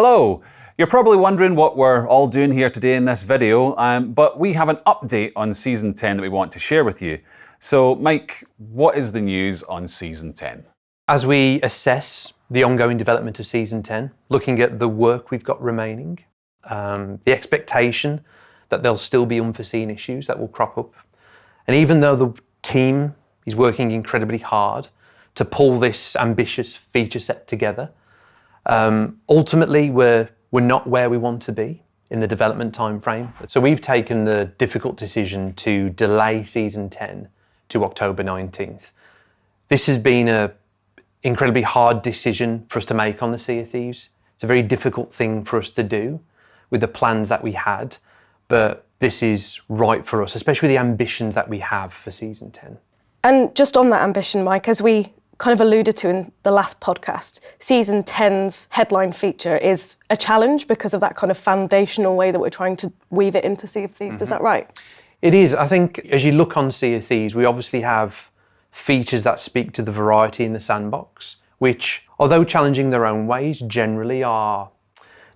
Hello! You're probably wondering what we're all doing here today in this video, but we have an update on Season 10 that we want to share with you. So, Mike, what is the news on Season 10? As we assess the ongoing development of Season 10, looking at the work we've got remaining, the expectation that there'll still be unforeseen issues that will crop up, and even though the team is working incredibly hard to pull this ambitious feature set together, ultimately we're not where we want to be in the development time frame. So we've taken the difficult decision to delay Season 10 to October 19th. This has been an incredibly hard decision for us to make on the Sea of Thieves. It's a very difficult thing for us to do with the plans that we had, but this is right for us, especially with the ambitions that we have for Season 10. And just on that ambition, Mike, as we kind of alluded to in the last podcast, Season 10's headline feature is a challenge because of that kind of foundational way that we're trying to weave it into Sea of Thieves. Is that right? It is. I think as you look on Sea of Thieves, we obviously have features that speak to the variety in the sandbox, which, although challenging their own ways, generally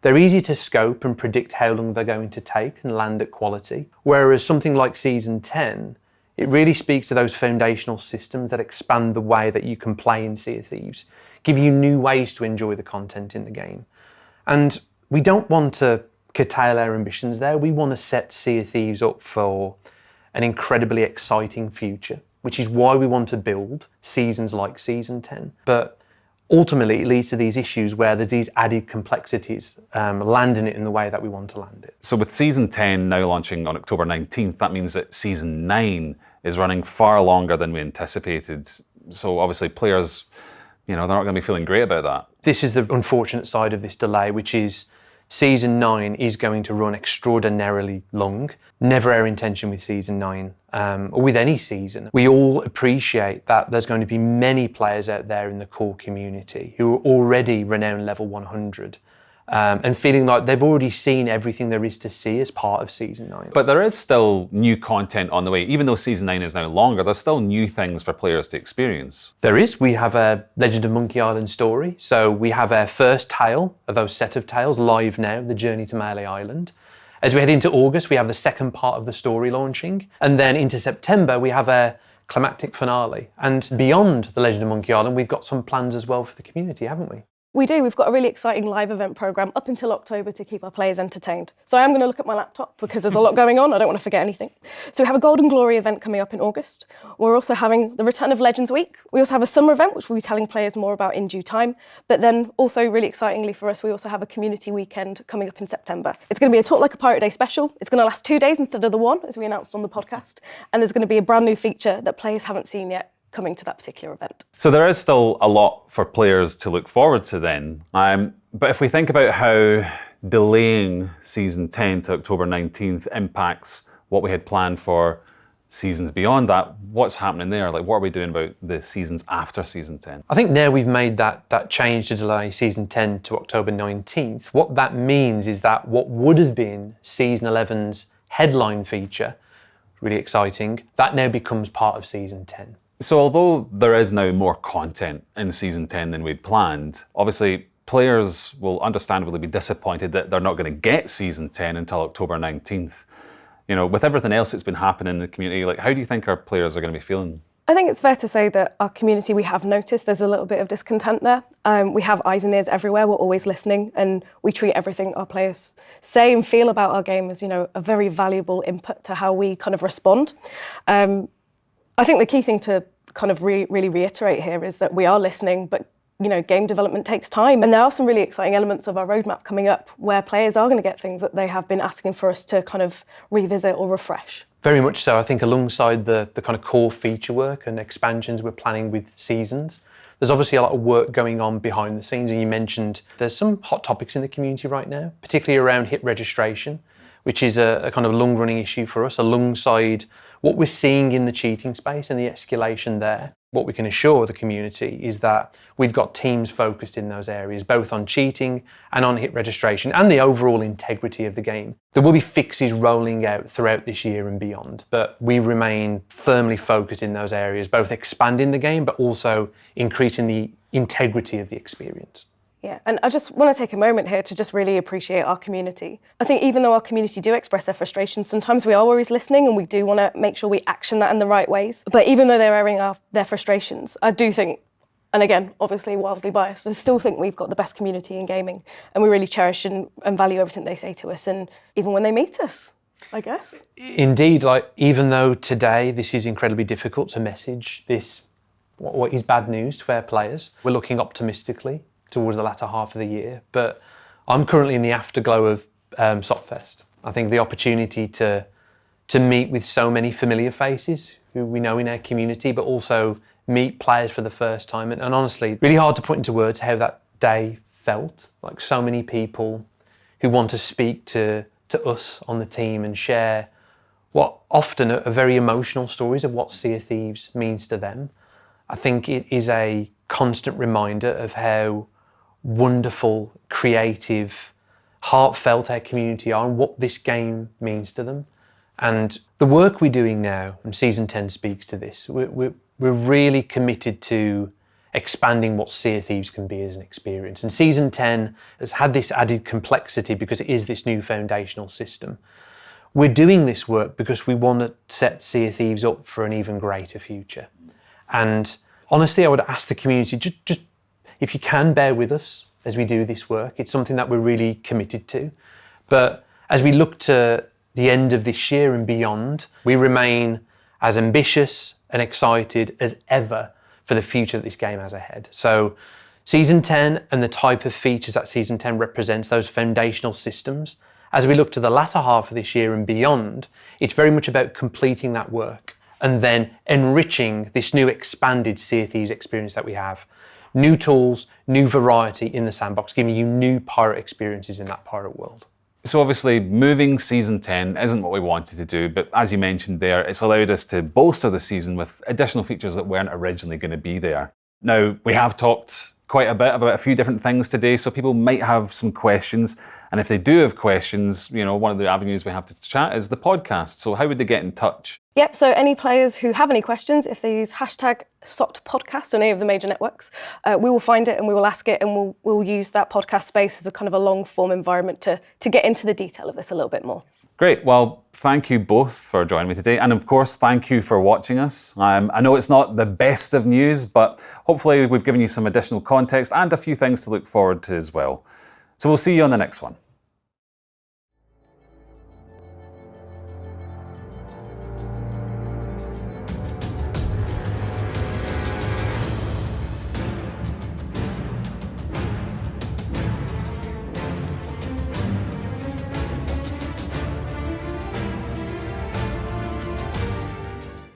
they're easy to scope and predict how long they're going to take and land at quality. Whereas something like Season 10, it really speaks to those foundational systems that expand the way that you can play in Sea of Thieves, give you new ways to enjoy the content in the game. And we don't want to curtail our ambitions there. We want to set Sea of Thieves up for an incredibly exciting future, which is why we want to build seasons like Season 10. But ultimately, it leads to these issues where there's these added complexities, landing it in the way that we want to land it. So with Season 10 now launching on October 19th, that means that Season 9 is running far longer than we anticipated. So obviously players, they're not going to be feeling great about that. This is the unfortunate side of this delay, which is Season 9 is going to run extraordinarily long. Never our intention with Season 9, or with any season. We all appreciate that there's going to be many players out there in the core community who are already renowned level 100, and feeling like they've already seen everything there is to see as part of Season 9. But there is still new content on the way. Even though Season 9 is now longer, there's still new things for players to experience. There is. We have a Legend of Monkey Island story. So we have our first tale of those set of tales live now, The Journey to Melee Island. As we head into August, we have the second part of the story launching. And then into September, we have a climactic finale. And beyond The Legend of Monkey Island, we've got some plans as well for the community, haven't we? We do. We've got a really exciting live event programme up until October to keep our players entertained. So I am going to look at my laptop because there's a lot going on. I don't want to forget anything. So we have a Golden Glory event coming up in August. We're also having the return of Legends Week. We also have a summer event, which we'll be telling players more about in due time. But then also, really excitingly for us, we also have a community weekend coming up in September. It's going to be a Talk Like a Pirate Day special. It's going to last 2 days instead of the one, as we announced on the podcast. And there's going to be a brand new feature that players haven't seen yet coming to that particular event. So there is still a lot for players to look forward to then. But if we think about how delaying Season 10 to October 19th impacts what we had planned for seasons beyond that, what's happening there? Like, what are we doing about the seasons after Season 10? I think now we've made that change to delay Season 10 to October 19th. What that means is that what would have been Season 11's headline feature, really exciting, that now becomes part of Season 10. So although there is now more content in Season 10 than we'd planned, obviously players will understandably be disappointed that they're not going to get Season 10 until October 19th. With everything else that's been happening in the community, how do you think our players are going to be feeling? I think it's fair to say that our community, we have noticed there's a little bit of discontent there. We have eyes and ears everywhere. We're always listening, and we treat everything our players say and feel about our game as, a very valuable input to how we kind of respond. I think the key thing to kind of really reiterate here is that we are listening, but game development takes time. And there are some really exciting elements of our roadmap coming up where players are going to get things that they have been asking for us to kind of revisit or refresh. Very much so. I think alongside the kind of core feature work and expansions we're planning with seasons, there's obviously a lot of work going on behind the scenes. And you mentioned there's some hot topics in the community right now, particularly around hit registration, which is a kind of long-running issue for us, alongside what we're seeing in the cheating space and the escalation there. What we can assure the community is that we've got teams focused in those areas, both on cheating and on hit registration and the overall integrity of the game. There will be fixes rolling out throughout this year and beyond, but we remain firmly focused in those areas, both expanding the game, but also increasing the integrity of the experience. Yeah, and I just want to take a moment here to just really appreciate our community. I think even though our community do express their frustrations, sometimes we are always listening and we do want to make sure we action that in the right ways. But even though they're airing their frustrations, I do think, and again, obviously wildly biased, I still think we've got the best community in gaming, and we really cherish and value everything they say to us, and even when they meet us, I guess. Indeed, like even though today this is incredibly difficult to message this, what is bad news to our players, we're looking optimistically towards the latter half of the year. But I'm currently in the afterglow of Sopfest. I think the opportunity to meet with so many familiar faces who we know in our community, but also meet players for the first time. And honestly, really hard to put into words how that day felt. Like so many people who want to speak to us on the team and share what often are very emotional stories of what Sea of Thieves means to them. I think it is a constant reminder of how wonderful, creative, heartfelt our community are and what this game means to them. And the work we're doing now, and Season 10 speaks to this, we're really committed to expanding what Sea of Thieves can be as an experience. And Season 10 has had this added complexity because it is this new foundational system. We're doing this work because we want to set Sea of Thieves up for an even greater future. And honestly, I would ask the community, just if you can bear with us as we do this work. It's something that we're really committed to. But as we look to the end of this year and beyond, we remain as ambitious and excited as ever for the future that this game has ahead. So Season 10 and the type of features that Season 10 represents, those foundational systems, as we look to the latter half of this year and beyond, it's very much about completing that work and then enriching this new expanded Sea of Thieves experience that we have. New tools, new variety in the sandbox, giving you new pirate experiences in that pirate world. So obviously moving Season 10 isn't what we wanted to do, but as you mentioned there, it's allowed us to bolster the season with additional features that weren't originally going to be there. Now, we have talked quite a bit about a few different things today, so people might have some questions. And if they do have questions, you know, one of the avenues we have to chat is the podcast. So how would they get in touch? Yep, so any players who have any questions, if they use hashtag #SOTPodcast on any of the major networks, we will find it and we will ask it, and we'll use that podcast space as a kind of a long form environment to get into the detail of this a little bit more. Great, well, thank you both for joining me today. And of course, thank you for watching us. I know it's not the best of news, but hopefully we've given you some additional context and a few things to look forward to as well. So we'll see you on the next one.